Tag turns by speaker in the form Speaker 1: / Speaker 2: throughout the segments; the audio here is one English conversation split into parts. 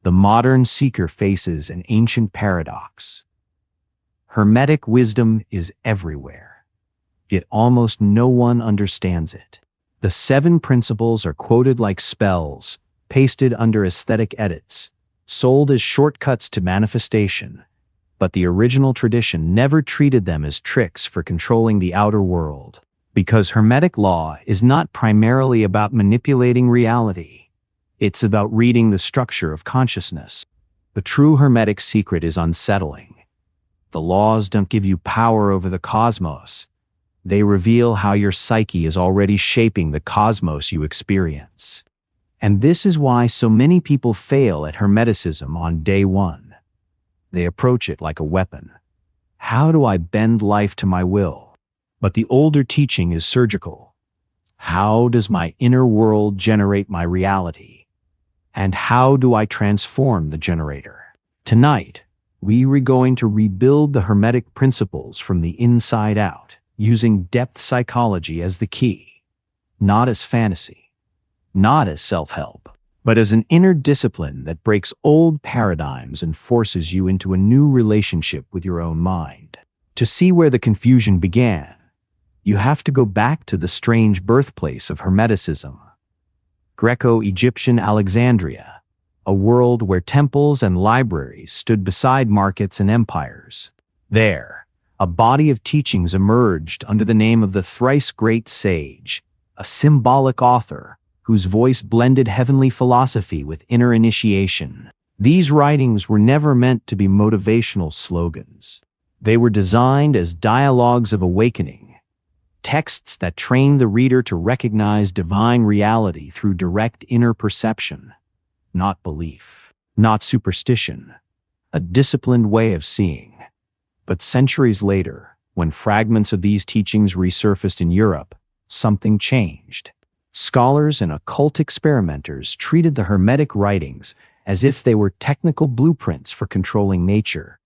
Speaker 1: the modern seeker faces an ancient paradox. Hermetic wisdom is everywhere, yet almost no one understands it. The seven principles are quoted like spells, pasted under aesthetic edits, sold as shortcuts to manifestation, but the original tradition never treated them as tricks for controlling the outer world. Because Hermetic law is not primarily about manipulating reality. It's about reading the structure of consciousness. The true Hermetic secret is unsettling. The laws don't give you power over the cosmos. They reveal how your psyche is already shaping the cosmos you experience. And this is why so many people fail at Hermeticism on day one. They approach it like a weapon. How do I bend life to my will? But the older teaching is surgical. How does my inner world generate my reality? And how do I transform the generator? Tonight, we are going to rebuild the Hermetic principles from the inside out, using depth psychology as the key. Not as fantasy, not as self-help, but as an inner discipline that breaks old paradigms and forces you into a new relationship with your own mind. To see where the confusion began, you have to go back to the strange birthplace of Hermeticism, Greco-Egyptian Alexandria, a world where temples and libraries stood beside markets and empires. There, a body of teachings emerged under the name of the thrice great sage, a symbolic author whose voice blended heavenly philosophy with inner initiation. These writings were never meant to be motivational slogans. They were designed as dialogues of awakening, texts that train the reader to recognize divine reality through direct inner perception, not belief, not superstition, a disciplined way of seeing. But centuries later, when fragments of these teachings resurfaced in Europe, something changed. Scholars and occult experimenters treated the Hermetic writings as if they were technical blueprints for controlling nature,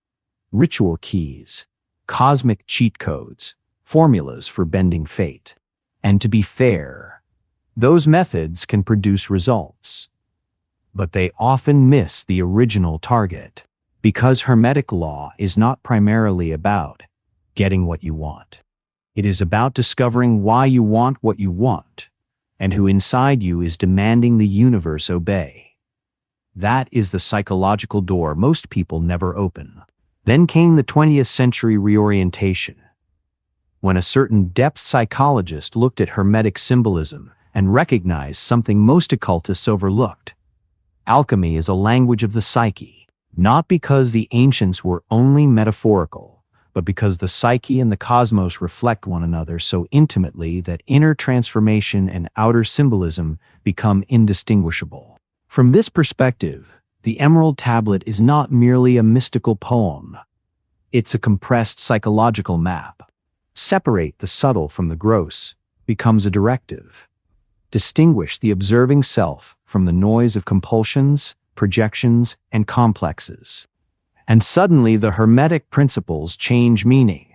Speaker 1: ritual keys, cosmic cheat codes, formulas for bending fate. And to be fair, those methods can produce results, but they often miss the original target, because Hermetic law is not primarily about getting what you want. It is about discovering why you want what you want, and who inside you is demanding the universe obey. That is the psychological door most people never open. Then came the 20th century reorientation, when a certain depth psychologist looked at Hermetic symbolism and recognized something most occultists overlooked. Alchemy is a language of the psyche, not because the ancients were only metaphorical, but because the psyche and the cosmos reflect one another so intimately that inner transformation and outer symbolism become indistinguishable. From this perspective, the Emerald Tablet is not merely a mystical poem. It's a compressed psychological map. Separate the subtle from the gross becomes a directive. Distinguish the observing self from the noise of compulsions, projections, and complexes. And suddenly the Hermetic principles change meaning.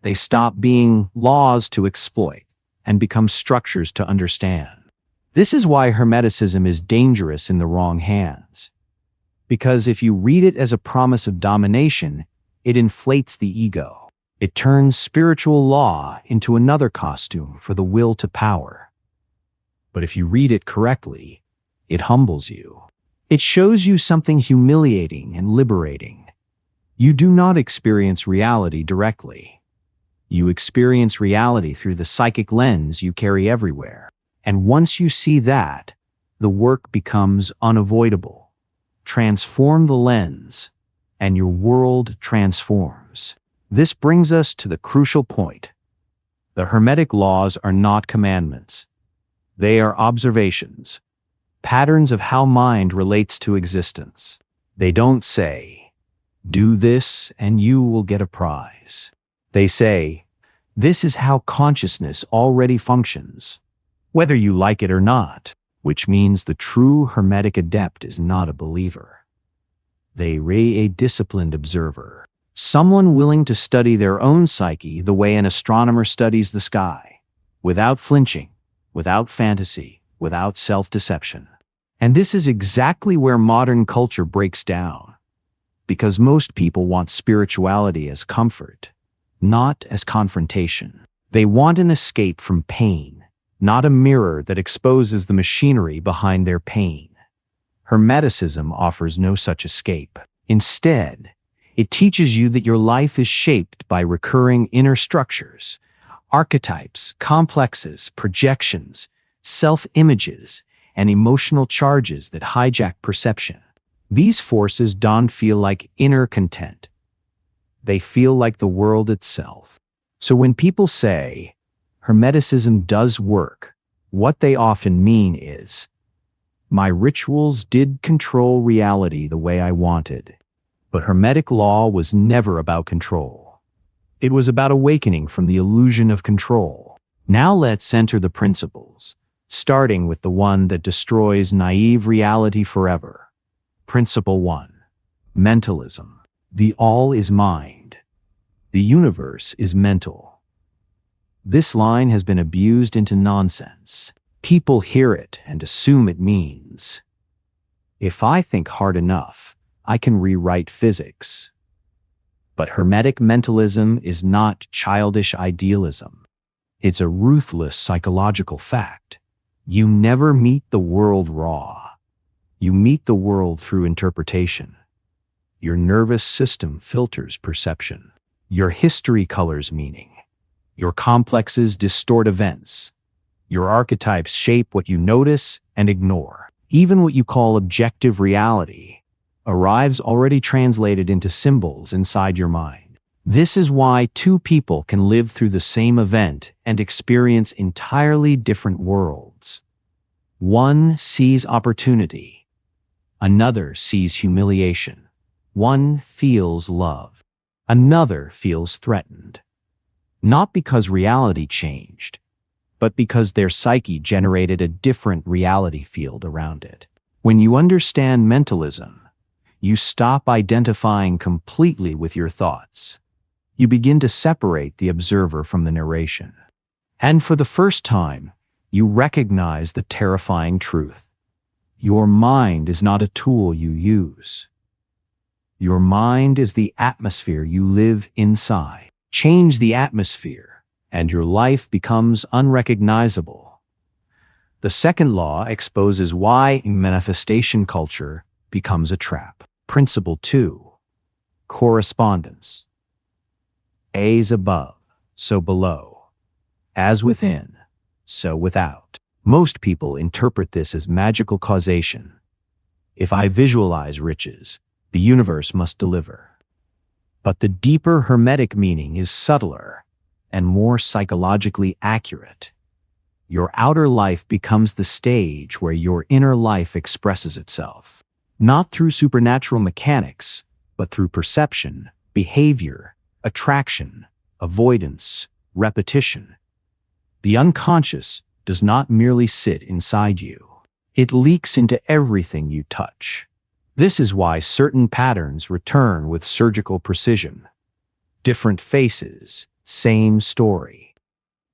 Speaker 1: They stop being laws to exploit and become structures to understand. This is why Hermeticism is dangerous in the wrong hands. Because if you read it as a promise of domination, it inflates the ego. It turns spiritual law into another costume for the will to power. But if you read it correctly, it humbles you. It shows you something humiliating and liberating. You do not experience reality directly. You experience reality through the psychic lens you carry everywhere. And once you see that, the work becomes unavoidable. Transform the lens, and your world transforms. This brings us to the crucial point. The Hermetic laws are not commandments. They are observations, patterns of how mind relates to existence. They don't say, do this and you will get a prize. They say, this is how consciousness already functions, whether you like it or not, which means the true Hermetic adept is not a believer. They are a disciplined observer. Someone willing to study their own psyche the way an astronomer studies the sky, without flinching, without fantasy, without self-deception. And this is exactly where modern culture breaks down, because most people want spirituality as comfort, not as confrontation. They want an escape from pain, not a mirror that exposes the machinery behind their pain. Hermeticism offers no such escape. Instead, it teaches you that your life is shaped by recurring inner structures, archetypes, complexes, projections, self-images, and emotional charges that hijack perception. These forces don't feel like inner content. They feel like the world itself. So when people say, Hermeticism does work, what they often mean is, my rituals did control reality the way I wanted. But Hermetic law was never about control. It was about awakening from the illusion of control. Now let's enter the principles, starting with the one that destroys naive reality forever. Principle 1. Mentalism. The all is mind. The universe is mental. This line has been abused into nonsense. People hear it and assume it means, if I think hard enough, I can rewrite physics. But Hermetic mentalism is not childish idealism. It's a ruthless psychological fact. You never meet the world raw. You meet the world through interpretation. Your nervous system filters perception. Your history colors meaning. Your complexes distort events. Your archetypes shape what you notice and ignore. Even what you call objective reality arrives already translated into symbols inside your mind. This is why two people can live through the same event and experience entirely different worlds. One sees opportunity. Another sees humiliation. One feels love. Another feels threatened. Not because reality changed, but because their psyche generated a different reality field around it. When you understand mentalism, you stop identifying completely with your thoughts. You begin to separate the observer from the narration. And for the first time, you recognize the terrifying truth. Your mind is not a tool you use. Your mind is the atmosphere you live inside. Change the atmosphere, and your life becomes unrecognizable. The second law exposes why manifestation culture becomes a trap. Principle 2. Correspondence. As above, so below. As within, so without. Most people interpret this as magical causation. If I visualize riches, the universe must deliver. But the deeper Hermetic meaning is subtler and more psychologically accurate. Your outer life becomes the stage where your inner life expresses itself. Not through supernatural mechanics, but through perception, behavior, attraction, avoidance, repetition. The unconscious does not merely sit inside you. It leaks into everything you touch. This is why certain patterns return with surgical precision. Different faces, same story.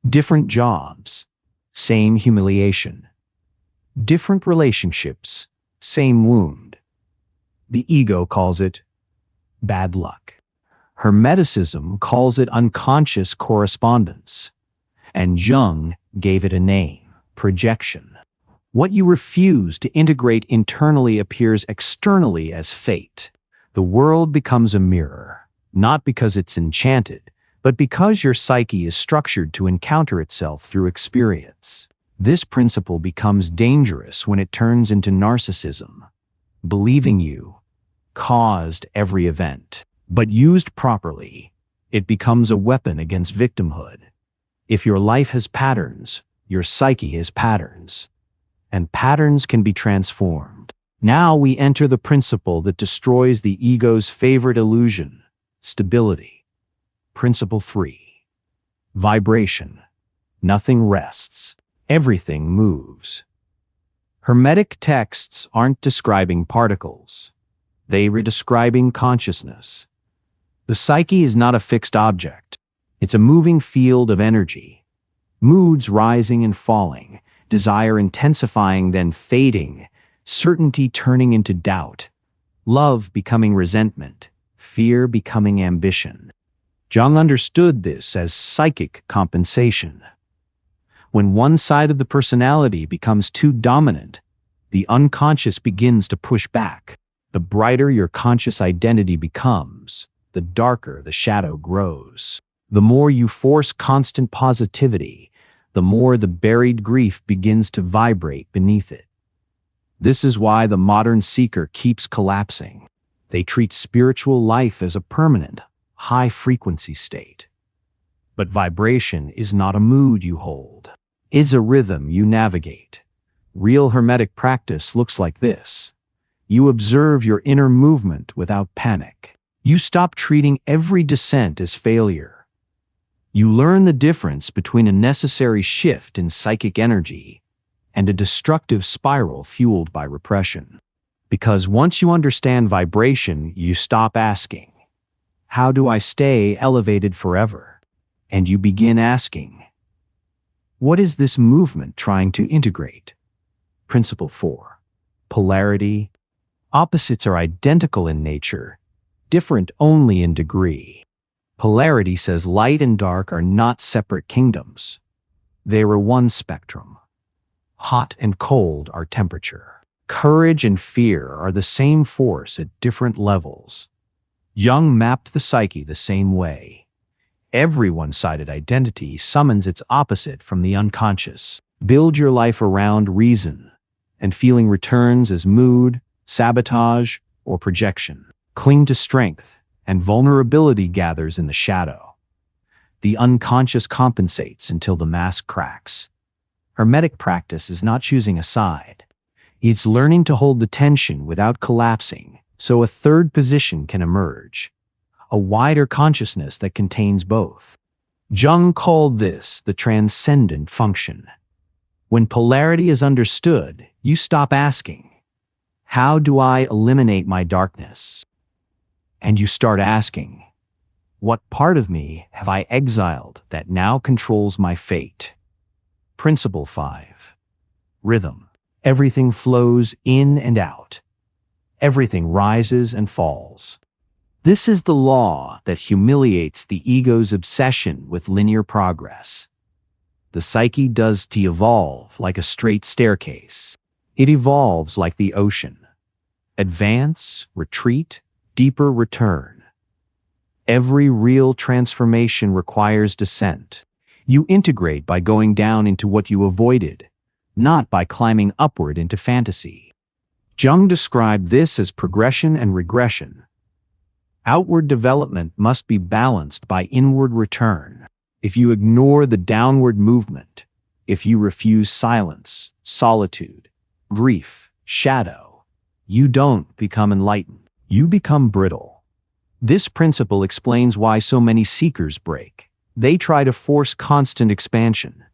Speaker 1: Different jobs, same humiliation. Different relationships, same wound. The ego calls it bad luck. Hermeticism calls it unconscious correspondence. And Jung gave it a name, projection. What you refuse to integrate internally appears externally as fate. The world becomes a mirror, not because it's enchanted, but because your psyche is structured to encounter itself through experience. This principle becomes dangerous when it turns into narcissism, believing you caused every event. But used properly, it becomes a weapon against victimhood. If your life has patterns, your psyche has patterns. And patterns can be transformed. Now we enter the principle that destroys the ego's favorite illusion, stability. Principle 3. Vibration. Nothing rests. Everything moves. Hermetic texts aren't describing particles. They are describing consciousness. The psyche is not a fixed object. It's a moving field of energy. Moods rising and falling. Desire intensifying then fading, certainty turning into doubt, love becoming resentment, fear becoming ambition. Jung understood this as psychic compensation. When one side of the personality becomes too dominant, the unconscious begins to push back. The brighter your conscious identity becomes, the darker the shadow grows. The more you force constant positivity, the more the buried grief begins to vibrate beneath it. This is why the modern seeker keeps collapsing. They treat spiritual life as a permanent, high-frequency state. But vibration is not a mood you hold. It's a rhythm you navigate. Real Hermetic practice looks like this. You observe your inner movement without panic. You stop treating every descent as failure. You learn the difference between a necessary shift in psychic energy and a destructive spiral fueled by repression. Because once you understand vibration, you stop asking, "How do I stay elevated forever?" And you begin asking, "What is this movement trying to integrate?" Principle 4. Polarity. Opposites are identical in nature, different only in degree. Polarity says light and dark are not separate kingdoms. They are one spectrum. Hot and cold are temperature. Courage and fear are the same force at different levels. Jung mapped the psyche the same way. Every one-sided identity summons its opposite from the unconscious. Build your life around reason, and feeling returns as mood, sabotage, or projection. Cling to strength, and vulnerability gathers in the shadow. The unconscious compensates until the mask cracks. Hermetic practice is not choosing a side. It's learning to hold the tension without collapsing, so a third position can emerge. A wider consciousness that contains both. Jung called this the transcendent function. When polarity is understood, you stop asking, "How do I eliminate my darkness?" And you start asking, "What part of me have I exiled that now controls my fate?" Principle 5. Rhythm. Everything flows in and out. Everything rises and falls. This is the law that humiliates the ego's obsession with linear progress. The psyche does to evolve like a straight staircase. It evolves like the ocean. Advance, retreat, deeper return. Every real transformation requires descent. You integrate by going down into what you avoided, not by climbing upward into fantasy. Jung described this as progression and regression. Outward development must be balanced by inward return. If you ignore the downward movement, if you refuse silence, solitude, grief, shadow, you don't become enlightened. You become brittle. This principle explains why so many seekers break. They try to force constant expansion.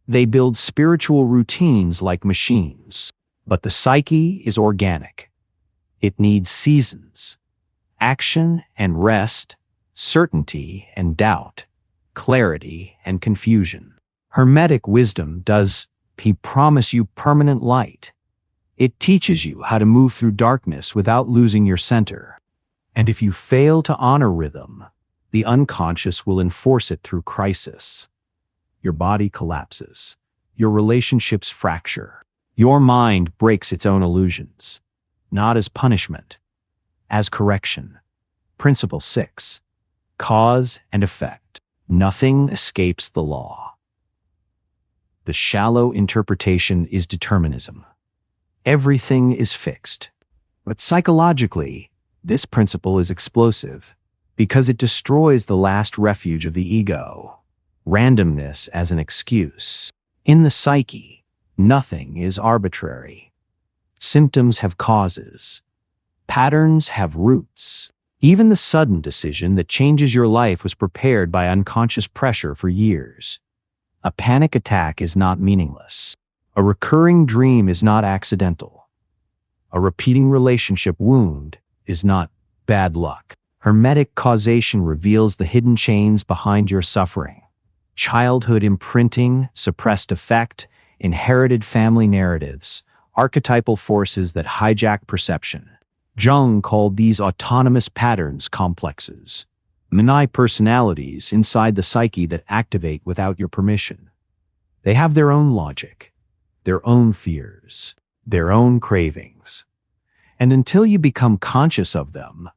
Speaker 1: They build spiritual routines like machines. But the psyche is organic. It needs seasons, action and rest, certainty and doubt, clarity and confusion. Hermetic wisdom does promise you permanent light. It teaches you how to move through darkness without losing your center. And if you fail to honor rhythm, the unconscious will enforce it through crisis. Your body collapses. Your relationships fracture. Your mind breaks its own illusions. Not as punishment, as correction. Principle 6. Cause and effect. Nothing escapes the law. The shallow interpretation is determinism. Everything is fixed. But psychologically, this principle is explosive because it destroys the last refuge of the ego, randomness as an excuse. In the psyche, nothing is arbitrary. Symptoms have causes. Patterns have roots. Even the sudden decision that changes your life was prepared by unconscious pressure for years. A panic attack is not meaningless. A recurring dream is not accidental. A repeating relationship wound is not bad luck. Hermetic causation reveals the hidden chains behind your suffering. Childhood imprinting, suppressed affect, inherited family narratives, archetypal forces that hijack perception. Jung called these autonomous patterns complexes, mini personalities inside the psyche that activate without your permission. They have their own logic, their own fears, their own cravings. And until you become conscious of them,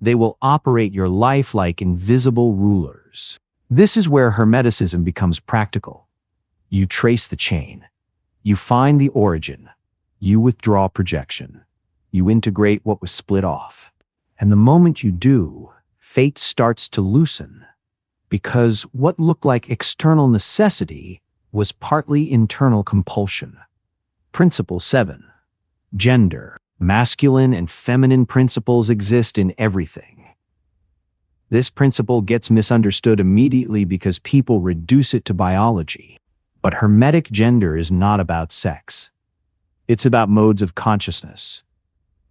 Speaker 1: they will operate your life like invisible rulers. This is where Hermeticism becomes practical. You trace the chain. You find the origin. You withdraw projection. You integrate what was split off. And the moment you do, fate starts to loosen. Because what looked like external necessity was partly internal compulsion. Principle 7. Gender. Masculine and feminine principles exist in everything. This principle gets misunderstood immediately because people reduce it to biology. But Hermetic gender is not about sex. It's about modes of consciousness.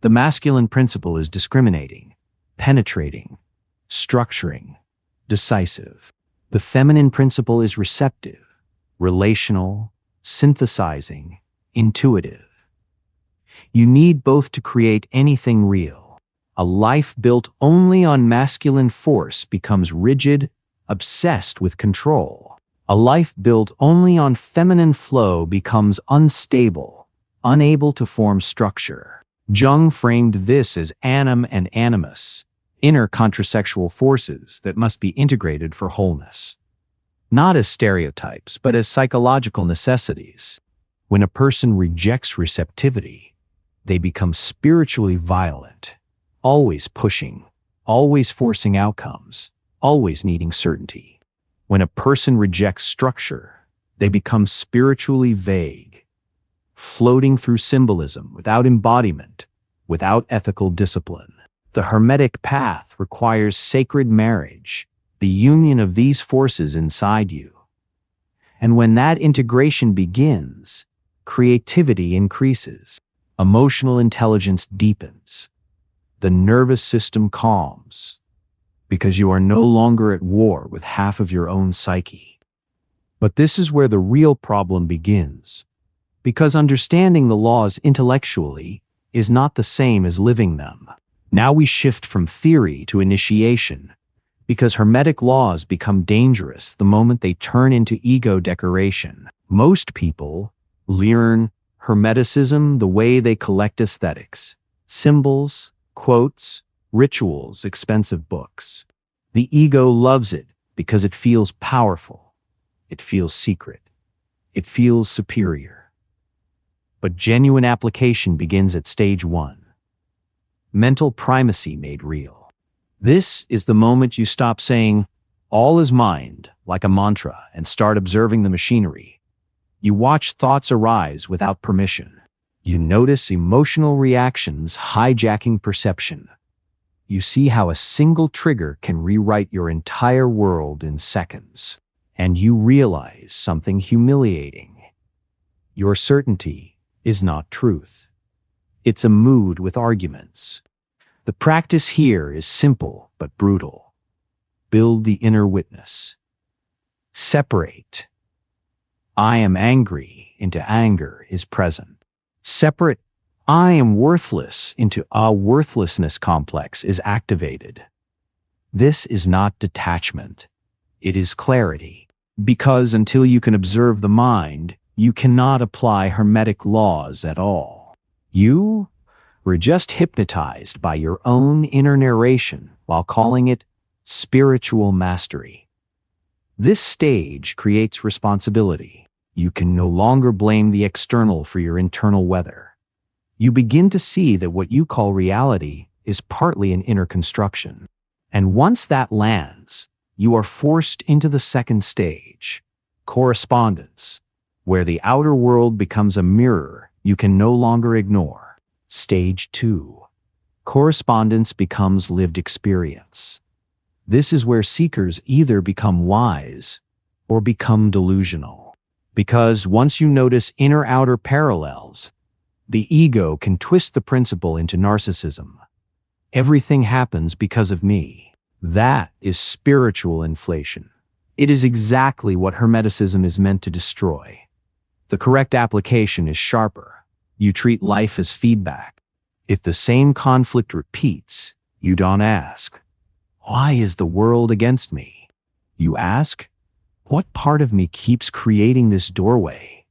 Speaker 1: The masculine principle is discriminating, penetrating, structuring, decisive. The feminine principle is receptive, relational, synthesizing, intuitive. You need both to create anything real. A life built only on masculine force becomes rigid, obsessed with control. A life built only on feminine flow becomes unstable, unable to form structure. Jung framed this as anim and animus, inner contrasexual forces that must be integrated for wholeness. Not as stereotypes, but as psychological necessities. When a person rejects receptivity, they become spiritually violent, always pushing, always forcing outcomes, always needing certainty. When a person rejects structure, they become spiritually vague, floating through symbolism without embodiment, without ethical discipline. The Hermetic path requires sacred marriage, the union of these forces inside you. And when that integration begins, creativity increases, emotional intelligence deepens, the nervous system calms, because you are no longer at war with half of your own psyche. But this is where the real problem begins. Because understanding the laws intellectually is not the same as living them. Now we shift from theory to initiation, because Hermetic laws become dangerous the moment they turn into ego decoration. Most people learn Hermeticism the way they collect aesthetics, symbols, quotes, rituals, expensive books. The ego loves it because it feels powerful. It feels secret. It feels superior. But genuine application begins at stage 1. Mental primacy made real. This is the moment you stop saying, "All is mind," like a mantra, and start observing the machinery. You watch thoughts arise without permission. You notice emotional reactions hijacking perception. You see how a single trigger can rewrite your entire world in seconds. And you realize something humiliating. Your certainty is not truth. It's a mood with arguments. The practice here is simple but brutal. Build the inner witness. Separate "I am angry" into "anger is present." Separate "I am worthless" into "a worthlessness complex is activated." This is not detachment. It is clarity. Because until you can observe the mind, you cannot apply Hermetic laws at all. You were just hypnotized by your own inner narration while calling it spiritual mastery. This stage creates responsibility. You can no longer blame the external for your internal weather. You begin to see that what you call reality is partly an inner construction. And once that lands, you are forced into the second stage, correspondence, where the outer world becomes a mirror you can no longer ignore. Stage 2. Correspondence becomes lived experience. This is where seekers either become wise or become delusional. Because once you notice inner-outer parallels, the ego can twist the principle into narcissism. Everything happens because of me. That is spiritual inflation. It is exactly what Hermeticism is meant to destroy. The correct application is sharper. You treat life as feedback. If the same conflict repeats, you don't ask, why is the world against me? You ask, what part of me keeps creating this doorway?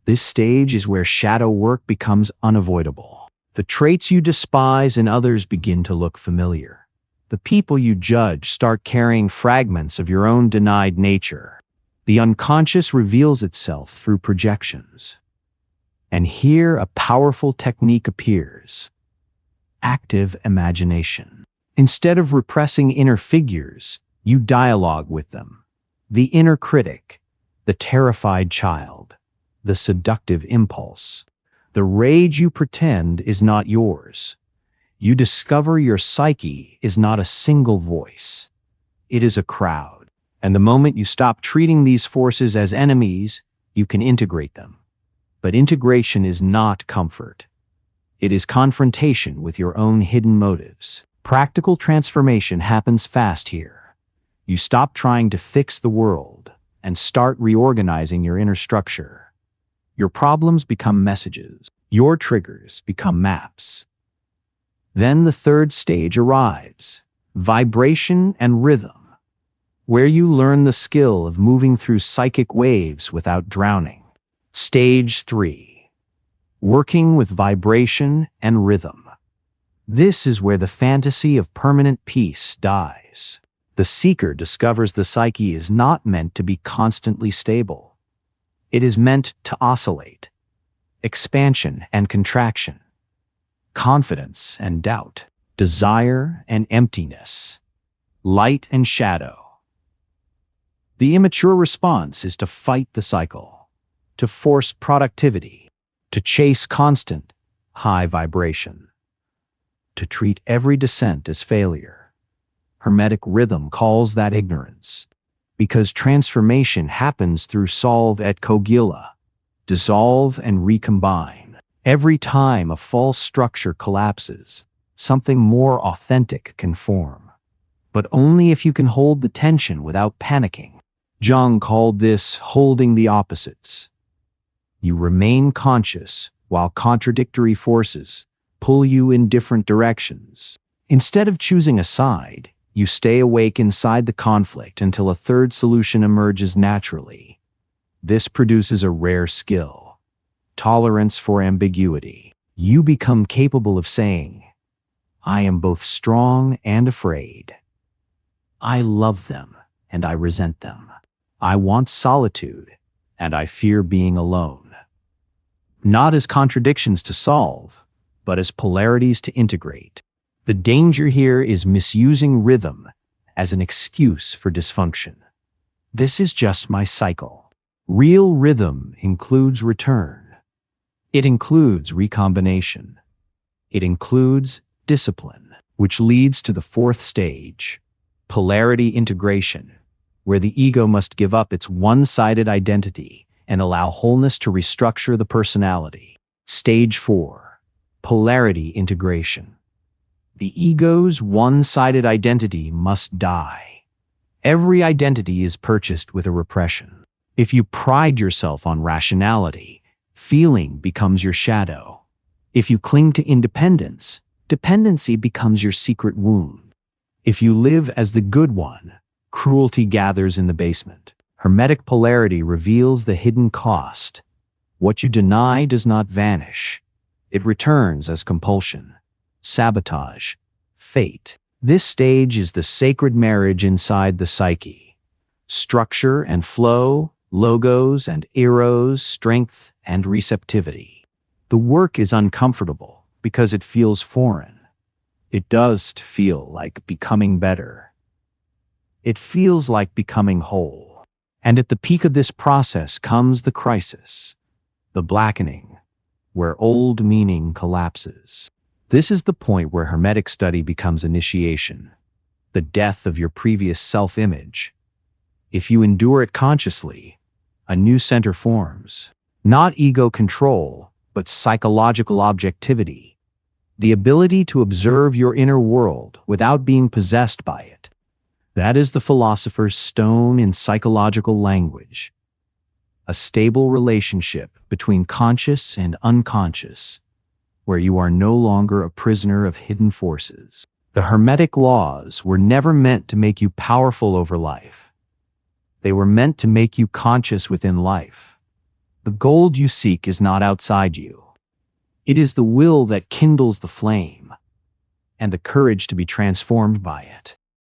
Speaker 1: This stage is where shadow work becomes unavoidable. The traits you despise in others begin to look familiar. The people you judge start carrying fragments of your own denied nature. The unconscious reveals itself through projections. And here a powerful technique appears: active imagination. Instead of repressing inner figures, you dialogue with them. The inner critic, the terrified child, the seductive impulse. The rage you pretend is not yours. You discover your psyche is not a single voice. It is a crowd. And the moment you stop treating these forces as enemies, you can integrate them. But integration is not comfort. It is confrontation with your own hidden motives. Practical transformation happens fast here. You stop trying to fix the world and start reorganizing your inner structure. Your problems become messages. Your triggers become maps. Then the third stage arrives: vibration and rhythm, where you learn the skill of moving through psychic waves without drowning. Stage 3. Working with vibration and rhythm. This is where the fantasy of permanent peace dies. The seeker discovers the psyche is not meant to be constantly stable. It is meant to oscillate. Expansion and contraction. Confidence and doubt. Desire and emptiness. Light and shadow. The immature response is to fight the cycle, to force productivity, to chase constant, high vibration, to treat every descent as failure. Hermetic rhythm calls that ignorance, because transformation happens through solve et cogila, dissolve and recombine. Every time a false structure collapses, something more authentic can form. But only if you can hold the tension without panicking. Jung called this holding the opposites. You remain conscious while contradictory forces pull you in different directions. Instead of choosing a side, you stay awake inside the conflict until a third solution emerges naturally. This produces a rare skill: tolerance for ambiguity. You become capable of saying, I am both strong and afraid. I love them and I resent them. I want solitude and I fear being alone. Not as contradictions to solve, but as polarities to integrate. The danger here is misusing rhythm as an excuse for dysfunction. This is just my cycle. Real rhythm includes return. It includes recombination. It includes discipline, which leads to the fourth stage: polarity integration, where the ego must give up its one-sided identity and allow wholeness to restructure the personality. Stage 4. Polarity integration. The ego's one-sided identity must die. Every identity is purchased with a repression. If you pride yourself on rationality, feeling becomes your shadow. If you cling to independence, dependency becomes your secret wound. If you live as the good one, cruelty gathers in the basement. Hermetic polarity reveals the hidden cost. What you deny does not vanish. It returns as compulsion, sabotage, fate. This stage is the sacred marriage inside the psyche. Structure and flow, logos and eros, strength and receptivity. The work is uncomfortable because it feels foreign. It does feel like becoming better. It feels like becoming whole. And at the peak of this process comes the crisis, the blackening, where old meaning collapses. This is the point where Hermetic study becomes initiation, the death of your previous self-image. If you endure it consciously, a new center forms. Not ego control, but psychological objectivity. The ability to observe your inner world without being possessed by it. That is the philosopher's stone in psychological language. a stable relationship between conscious and unconscious, where you are no longer a prisoner of hidden forces. The Hermetic Laws were never meant to make you powerful over life. They were meant to make you conscious within life. The gold you seek is not outside you. It is the will that kindles the flame, and the courage to be transformed by it.